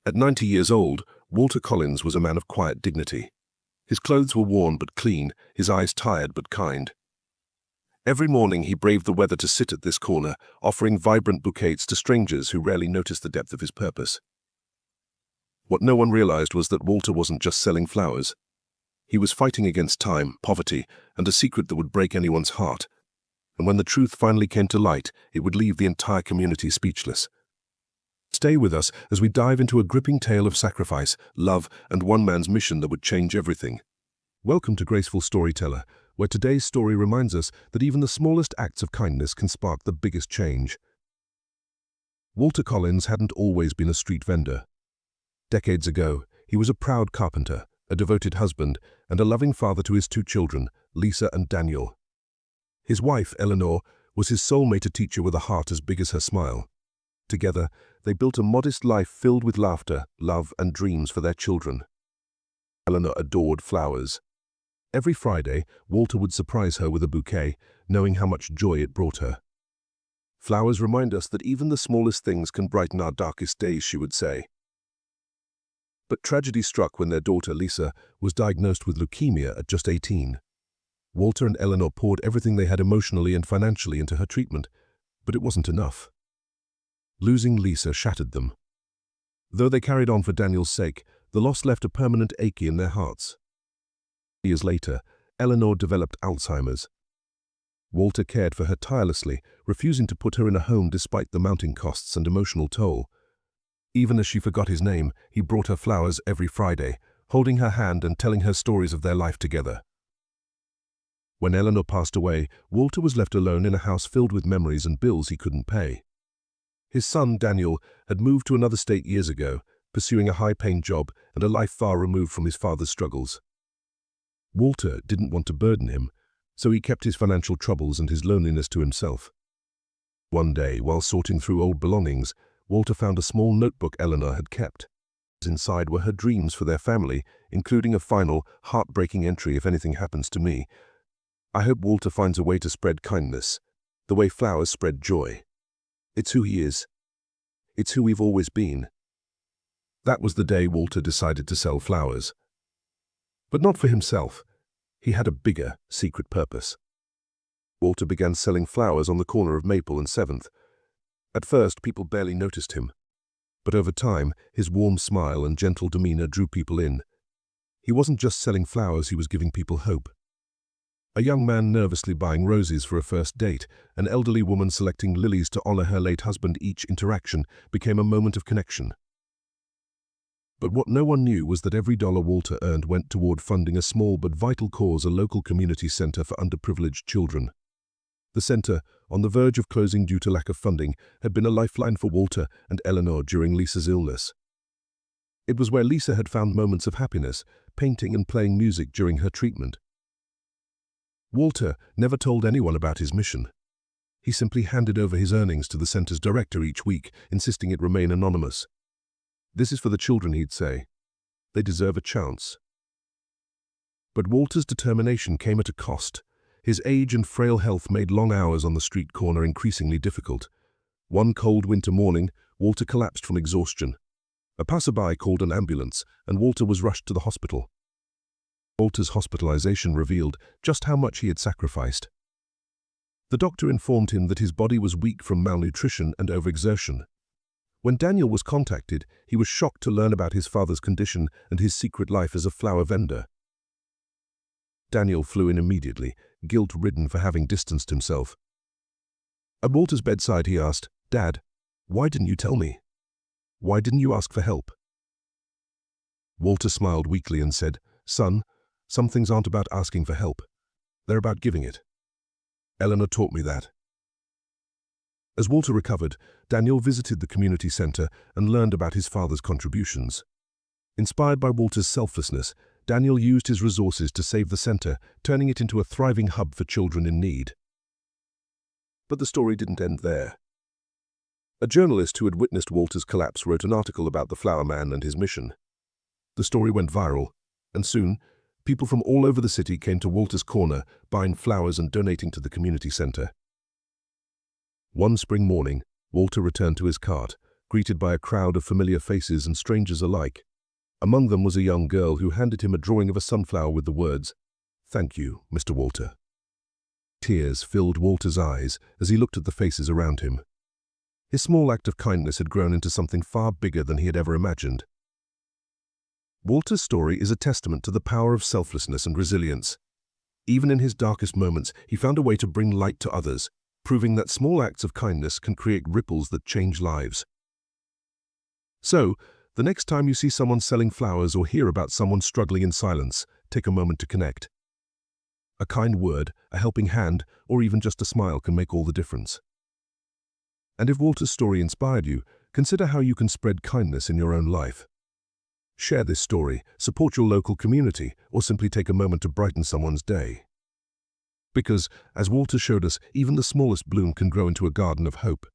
At 90 years old, Walter Collins was a man of quiet dignity. His clothes were worn but clean, his eyes tired but kind. Every morning he braved the weather to sit at this corner, offering vibrant bouquets to strangers who rarely noticed the depth of his purpose. What no one realized was that Walter wasn't just selling flowers. He was fighting against time, poverty, and a secret that would break anyone's heart. And when the truth finally came to light, it would leave the entire community speechless. Stay with us as we dive into a gripping tale of sacrifice, love, and one man's mission that would change everything. Welcome to Graceful Storyteller, where today's story reminds us that even the smallest acts of kindness can spark the biggest change. Walter Collins hadn't always been a street vendor. Decades ago, he was a proud carpenter, a devoted husband, and a loving father to his two children, Lisa and Daniel. His wife, Eleanor, was his soulmate, a teacher with a heart as big as her smile. Together, they built a modest life filled with laughter, love, and dreams for their children. Eleanor adored flowers. Every Friday, Walter would surprise her with a bouquet, knowing how much joy it brought her. "Flowers remind us that even the smallest things can brighten our darkest days," she would say. But tragedy struck when their daughter, Lisa, was diagnosed with leukemia at just 18. Walter and Eleanor poured everything they had emotionally and financially into her treatment, but it wasn't enough. Losing Lisa shattered them. Though they carried on for Daniel's sake, the loss left a permanent ache in their hearts. Years later, Eleanor developed Alzheimer's. Walter cared for her tirelessly, refusing to put her in a home despite the mounting costs and emotional toll. Even as she forgot his name, he brought her flowers every Friday, holding her hand and telling her stories of their life together. When Eleanor passed away, Walter was left alone in a house filled with memories and bills he couldn't pay. His son, Daniel, had moved to another state years ago, pursuing a high-paying job and a life far removed from his father's struggles. Walter didn't want to burden him, so he kept his financial troubles and his loneliness to himself. One day, while sorting through old belongings, Walter found a small notebook Eleanor had kept. Inside were her dreams for their family, including a final, heartbreaking entry: "If anything happens to me, I hope Walter finds a way to spread kindness, the way flowers spread joy. It's who he is. It's who we've always been." That was the day Walter decided to sell flowers. But not for himself. He had a bigger, secret purpose. Walter began selling flowers on the corner of Maple and 7th. At first, people barely noticed him. But over time, his warm smile and gentle demeanor drew people in. He wasn't just selling flowers, he was giving people hope. A young man nervously buying roses for a first date, an elderly woman selecting lilies to honor her late husband. Each interaction became a moment of connection. But what no one knew was that every dollar Walter earned went toward funding a small but vital cause: a local community center for underprivileged children. The center, on the verge of closing due to lack of funding, had been a lifeline for Walter and Eleanor during Lisa's illness. It was where Lisa had found moments of happiness, painting and playing music during her treatment. Walter never told anyone about his mission. He simply handed over his earnings to the center's director each week, insisting it remain anonymous. "This is for the children," he'd say. "They deserve a chance." But Walter's determination came at a cost. His age and frail health made long hours on the street corner increasingly difficult. One cold winter morning, Walter collapsed from exhaustion. A passerby called an ambulance, and Walter was rushed to the hospital. Walter's hospitalization revealed just how much he had sacrificed. The doctor informed him that his body was weak from malnutrition and overexertion. When Daniel was contacted, he was shocked to learn about his father's condition and his secret life as a flower vendor. Daniel flew in immediately, guilt-ridden for having distanced himself. At Walter's bedside, he asked, "Dad, why didn't you tell me? Why didn't you ask for help?" Walter smiled weakly and said, "Son, some things aren't about asking for help. They're about giving it. Eleanor taught me that." As Walter recovered, Daniel visited the community center and learned about his father's contributions. Inspired by Walter's selflessness, Daniel used his resources to save the center, turning it into a thriving hub for children in need. But the story didn't end there. A journalist who had witnessed Walter's collapse wrote an article about the flower man and his mission. The story went viral, and soon, people from all over the city came to Walter's corner, buying flowers and donating to the community center. One spring morning, Walter returned to his cart, greeted by a crowd of familiar faces and strangers alike. Among them was a young girl who handed him a drawing of a sunflower with the words, "Thank you, Mr. Walter." Tears filled Walter's eyes as he looked at the faces around him. His small act of kindness had grown into something far bigger than he had ever imagined. Walter's story is a testament to the power of selflessness and resilience. Even in his darkest moments, he found a way to bring light to others, proving that small acts of kindness can create ripples that change lives. So, the next time you see someone selling flowers or hear about someone struggling in silence, take a moment to connect. A kind word, a helping hand, or even just a smile can make all the difference. And if Walter's story inspired you, consider how you can spread kindness in your own life. Share this story, support your local community, or simply take a moment to brighten someone's day. Because, as Walter showed us, even the smallest bloom can grow into a garden of hope.